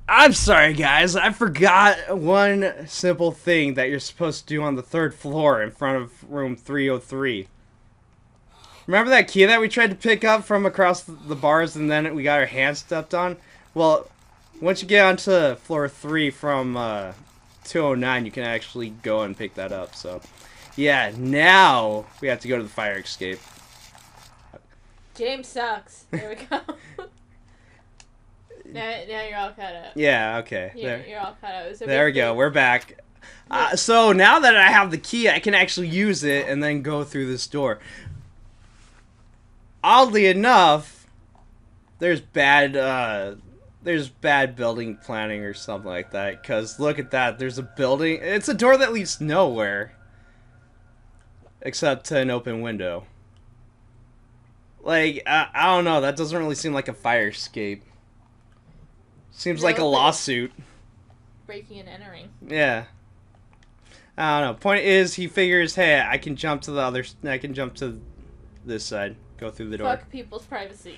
I'm sorry, guys. I forgot one simple thing that you're supposed to do on the third floor in front of room 303. Remember that key that we tried to pick up from across the bars and then we got our hands stepped on? Well, once you get onto floor 3 from 209, you can actually go and pick that up. So, yeah, now we have to go to the fire escape. James sucks. There we go. now you're all caught up. Yeah, okay. You're all caught up. There we go. We're back. So now that I have the key, I can actually use it and then go through this door. Oddly enough, there's bad building planning or something like that. Because look at that. There's a building. It's a door that leads nowhere. Except to an open window. Like, I don't know. That doesn't really seem like a fire escape. Seems like a lawsuit. Breaking and entering. Yeah. I don't know. Point is, he figures, hey, I can jump to this side. Go through the door. Fuck people's privacy.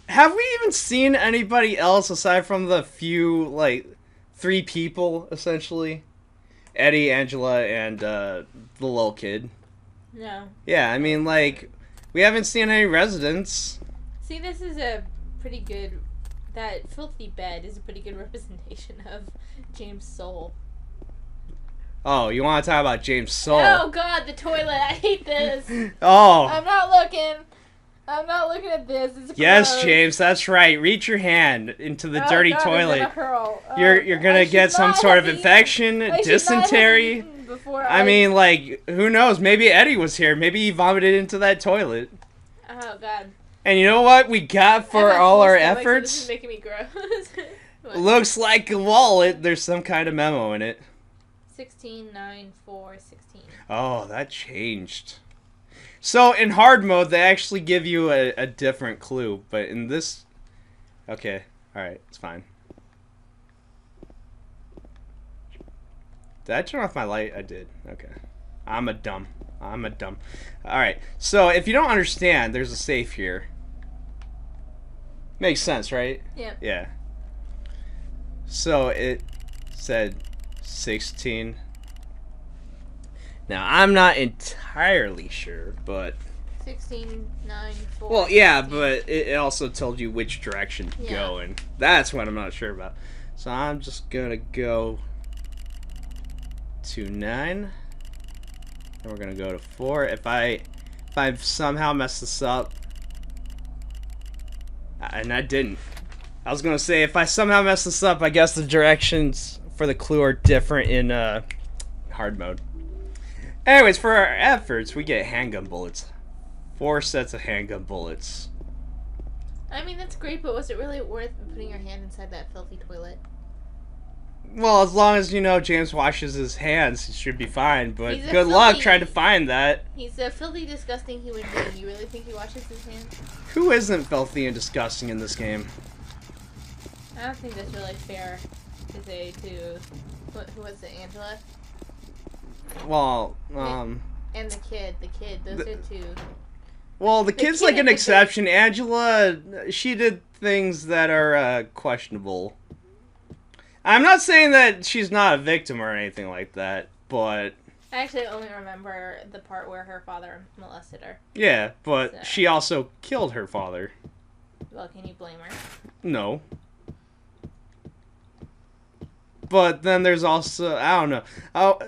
Have we even seen anybody else aside from the few, like, 3 people, essentially? Eddie, Angela, and the little kid. No. Yeah, I mean, like, we haven't seen any residents. See, this is a pretty good... That filthy bed is a pretty good representation of James' soul. Oh, you want to talk about James' soul? Oh, God, the toilet. I hate this. Oh. I'm not looking at this. It's yes, gross. James, that's right. Reach your hand into the dirty God, toilet. You're gonna get some sort of infection, dysentery. I mean, like, who knows? Maybe Eddie was here. Maybe he vomited into that toilet. Oh, God. And you know what we got for all our efforts? This is making me gross. Looks like a wallet. There's some kind of memo in it. 169416. Oh, that changed. So in hard mode, they actually give you a different clue, but in this, okay, all right, it's fine. Did I turn off my light? I did. Okay, I'm a dumb. All right. So if you don't understand, there's a safe here. Makes sense, right? Yep. Yeah. So it said 16. Now, I'm not entirely sure, but... 1694. Well, yeah, but it also told you which direction to go, and that's what I'm not sure about. So I'm just gonna go to 9, and we're gonna go to 4. If I somehow mess this up, and I didn't. I was gonna say, if I somehow mess this up, I guess the directions for the clue are different in hard mode. Anyways, for our efforts, we get handgun bullets. 4 sets of handgun bullets. I mean, that's great, but was it really worth putting your hand inside that filthy toilet? Well, as long as, you know, James washes his hands, he should be fine, but Good filthy, luck trying to find that. He's a filthy, disgusting human being. You really think he washes his hands? Who isn't filthy and disgusting in this game? I don't think that's really fair to say to... Who was it, Angela? Well, And the kid, those are two. Well, the kid's like an exception. Angela, she did things that are questionable. I'm not saying that she's not a victim or anything like that, but... I actually only remember the part where her father molested her. Yeah, but she also killed her father. Well, can you blame her? No. But then there's also... I don't know. Oh,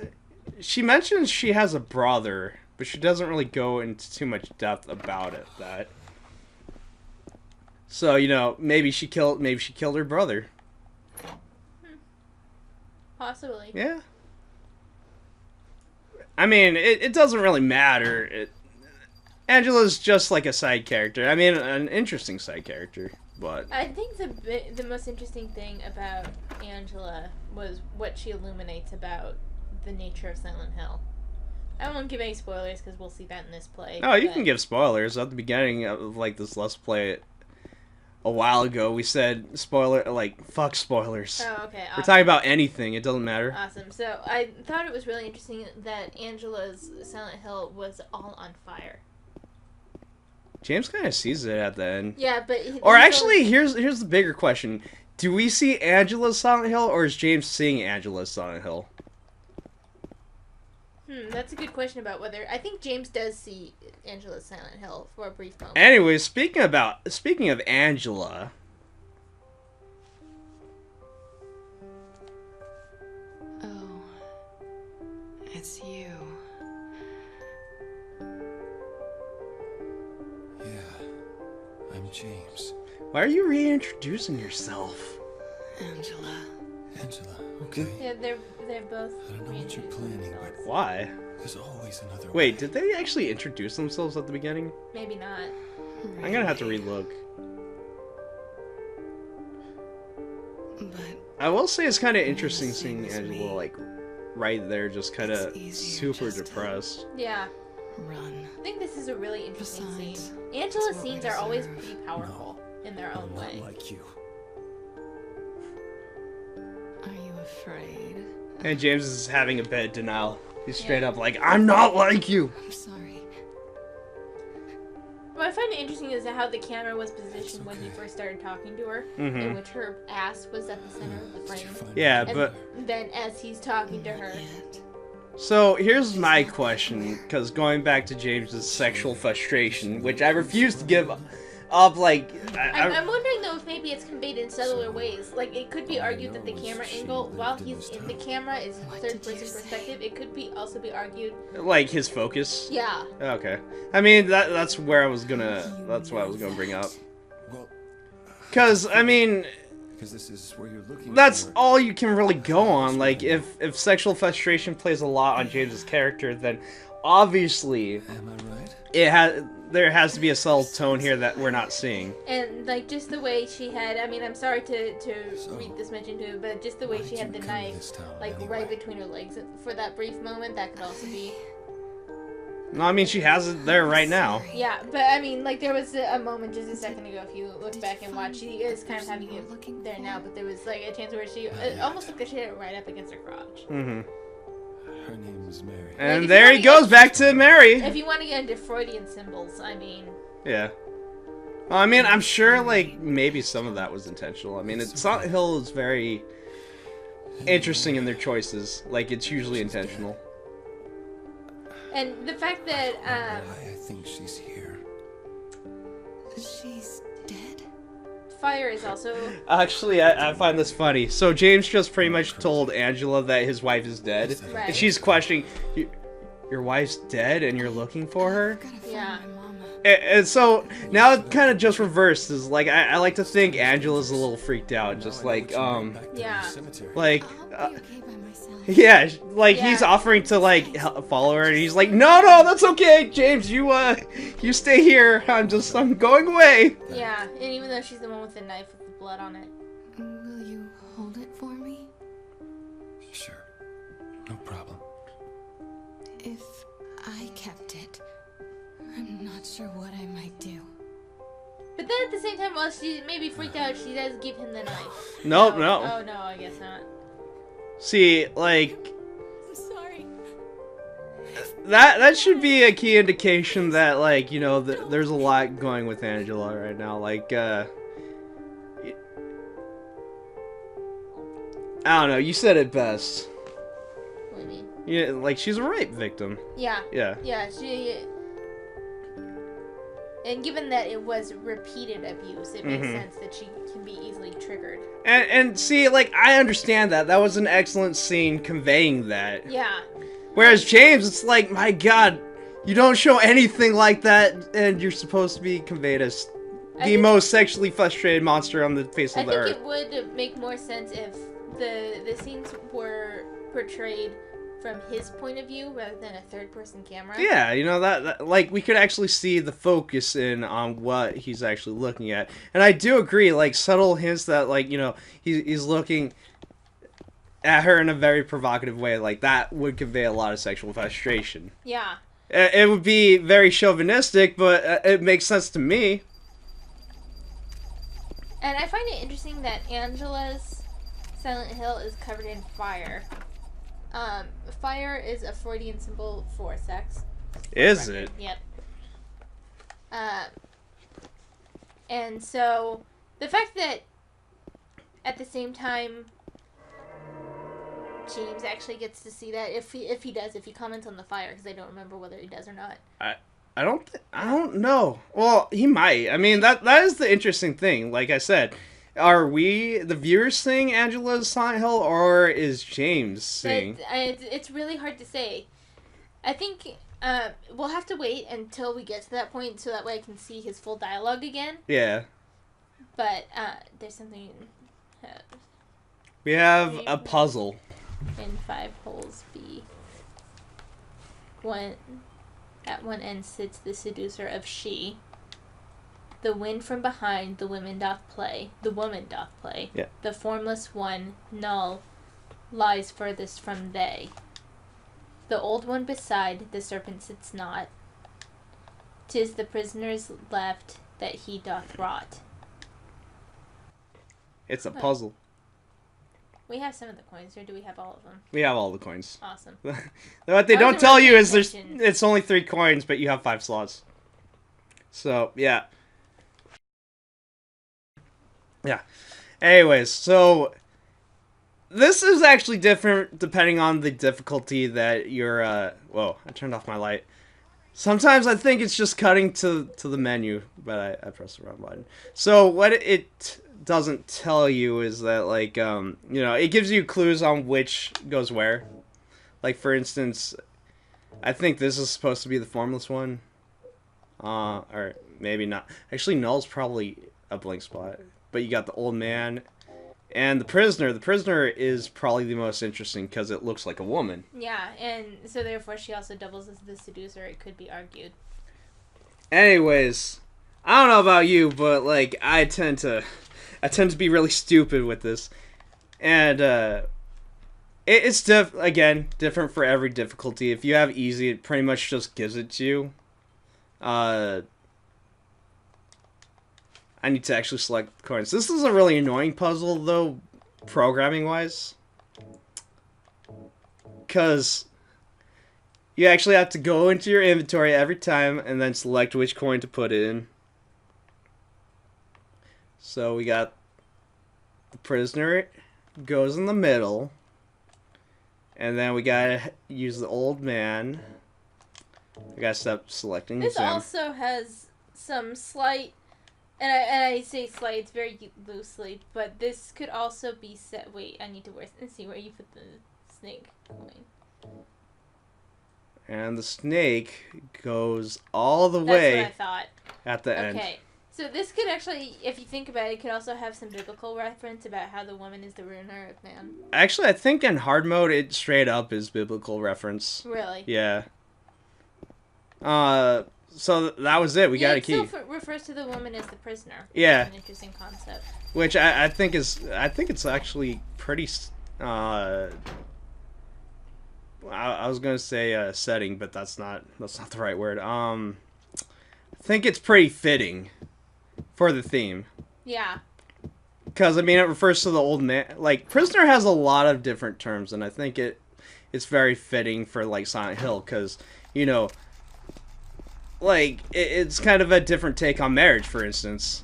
she mentions she has a brother, but she doesn't really go into too much depth about it. So, you know, maybe she killed her brother. Possibly. Yeah. I mean, it doesn't really matter. Angela's just like a side character. I mean, an interesting side character, but... I think the most interesting thing about Angela was what she illuminates about the nature of Silent Hill. I won't give any spoilers because we'll see that in this play. Oh, you can give spoilers. At the beginning of like this Let's Play a while ago, we said fuck spoilers. Oh, okay. Awesome. We're talking about anything. It doesn't matter. Awesome. So I thought it was really interesting that Angela's Silent Hill was all on fire. James kind of sees it at the end. Yeah, but... Or actually, here's the bigger question. do we see Angela's Silent Hill, or is James seeing Angela's Silent Hill? That's a good question about whether... I think James does see Angela's Silent Hill for a brief moment. Anyway, speaking of Angela... Oh, it's you. Yeah, I'm James. Why are you reintroducing yourself? Angela. Angela, okay. Yeah, they're both... I don't know what you're planning, but Why? there's always another way. Wait, did they actually introduce themselves at the beginning? Maybe not. I'm gonna have to relook. But I will say it's kind of interesting the same seeing as Angela, me. like, right there, just kind of It's easier super just to- depressed. Yeah. run. I think this is a really interesting Besides, scene. Angela's it's what we scenes are always deserve. pretty powerful in their own I'm not way. like you. Are you afraid? And James is having a bed denial. He's straight up like, I'm not like you! I'm sorry. What I find interesting is how the camera was positioned when he first started talking to her, in Mm-hmm. which her ass was at the center of the Did frame. you find Yeah, And but... then as he's talking to her, Yet. So, here's my question, because going back to James's sexual frustration, which I refuse to give up, like... I'm wondering though if maybe it's conveyed in subtler ways. Like it could be argued that the camera angle, while he's in the camera, is What third did you person say? perspective. It could be also be argued, like, his focus? yeah. Okay. I mean, that's where I was gonna... That's what I was gonna bring up. Well, Because, I mean... because this is where you're looking. That's for. all you can really go on. Like, if sexual frustration plays a lot on James's character, then obviously Am I right? there has to be a subtle tone here that we're not seeing. And like just the way she had, I mean, I'm sorry to So, read this mention to it, but just the way why'd she had you the come to knife, this town like anyway? right between her legs for that brief moment, that could also be. No, I mean, she has it there right now. Sorry. Yeah, but I mean, like there was a moment just a second ago. If you look back and watch, she is kind of having You're it looking there for? now, but there was like a chance where she it almost looked like she had it right up against her crotch. Mm-hmm. Her name is Mary. And if there you he wanna goes, back to Mary. If you want to get into Freudian symbols, I mean, Yeah. Well, I mean, I'm sure, like, maybe some of that was intentional. I mean, Silent Hill is very interesting in their choices. Like, it's usually intentional. and the fact that Why I think she's here. She's dead? fire is also Actually, I find this funny. So James just pretty much told Angela that his wife is dead. Right. And she's questioning, your wife's dead and you're looking for her? Gotta find Yeah. my mama. And so now it kind of just reverses. Like, I like to think Angela's a little freaked out. Just like, Yeah. like, I'll be okay by myself. yeah, like Yeah. he's offering to like follow her, and he's like, no, that's okay, James. You stay here. I'm going away. yeah, and even though she's the one with the knife with the blood on it. Will you hold it for me? Sure. No problem. If I kept it, I'm not sure what I might do. But then at the same time, while she may be freaked out, she does give him the knife. Nope, Oh, no. Oh no, I guess not. See, like I'm sorry. that should be a key indication that, like, you know, there's a lot going with Angela right now. Like, I don't know. You said it best. What do you mean? Yeah, like she's a rape victim. Yeah, Yeah. yeah, she. And given that it was repeated abuse, it makes Mhm. sense that she can be easily triggered. And see, like, I understand that. That was an excellent scene conveying that. Yeah, Whereas James, it's like, my God, you don't show anything like that, and you're supposed to be conveyed as I the think- most sexually frustrated monster on the face I of the think earth. it would make more sense if the scenes were portrayed from his point of view rather than a third-person camera. Yeah, you know, that like, we could actually see the focus in on what he's actually looking at. And I do agree, like, subtle hints that, like, you know, he's looking at her in a very provocative way, like, that would convey a lot of sexual frustration. Yeah. It would be very chauvinistic, but it makes sense to me. And I find it interesting that Angela's Silent Hill is covered in fire. Fire is a Freudian symbol for sex. Is it? Yep. And so the fact that at the same time, James actually gets to see that if he comments on the fire, because I don't remember whether he does or not. I don't know. Well, he might. I mean, that is the interesting thing. Like I said, are we the viewers seeing Angela's Silent Hill, or is James seeing? It's really hard to say. I think we'll have to wait until we get to that point, so that way I can see his full dialogue again. Yeah. But there's something. We have a puzzle. In 5 holes B. At one end sits the seducer of she. The wind from behind the woman doth play. Yeah. The formless one, null, lies furthest from they. The old one beside the serpent sits not. 'Tis the prisoner's left that he doth rot. It's a puzzle. We have some of the coins, or do we have all of them? We have all the coins. Awesome. What they don't tell you is it's only 3 coins, but you have 5 slots. So, yeah. Yeah. Anyways, so this is actually different depending on the difficulty that you're, whoa, I turned off my light. Sometimes I think it's just cutting to the menu, but I pressed the wrong button. So what it doesn't tell you is that, like, you know, it gives you clues on which goes where. Like, for instance, I think this is supposed to be the formless one. Or maybe not. Actually, null's probably a blank spot. But you got the old man and the prisoner. The prisoner is probably the most interesting because it looks like a woman. Yeah, and so therefore she also doubles as the seducer, it could be argued. Anyways, I don't know about you, but, like, I tend to be really stupid with this. And it's again different for every difficulty. If you have easy, it pretty much just gives it to you. I need to actually select coins. This is a really annoying puzzle, though, programming-wise. Because you actually have to go into your inventory every time and then select which coin to put in. So we got the prisoner goes in the middle. And then we gotta use the old man. I gotta stop selecting this him. Also has some slight... And I say slight, it's very loosely, but this could also be set... Wait, I need to see where you put the snake coin. And the snake goes all the way. That's what I thought. At the end. Okay, so this could actually, if you think about it, it could also have some biblical reference about how the woman is the ruiner of man. Actually, I think in hard mode, it straight up is biblical reference. Really? Yeah. So that was it. We got a key. It still refers to the woman as the prisoner. Yeah. An interesting concept. Which I think it's actually pretty. I was gonna say setting, but that's not the right word. I think it's pretty fitting for the theme. Yeah. Because I mean, it refers to the old man. Like, prisoner has a lot of different terms, and I think it's very fitting for, like, Silent Hill, because, you know, like, it's kind of a different take on marriage, for instance.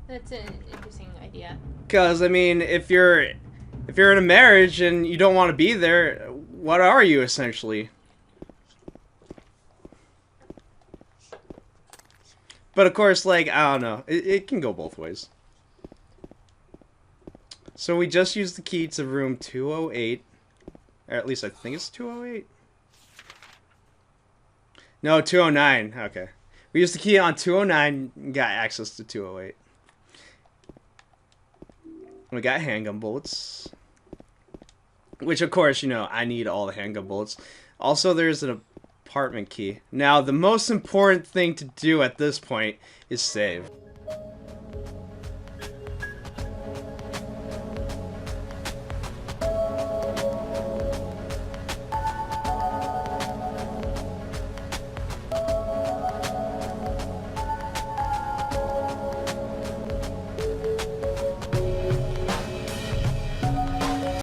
That's an interesting idea. Because, I mean, if you're in a marriage and you don't want to be there, what are you, essentially? But, of course, like, I don't know. It can go both ways. So we just used the key to room 208. Or at least I think it's 208. No, 209. Okay. We used the key on 209 and got access to 208. We got handgun bullets. Which, of course, you know, I need all the handgun bullets. Also, there's an apartment key. Now, the most important thing to do at this point is save.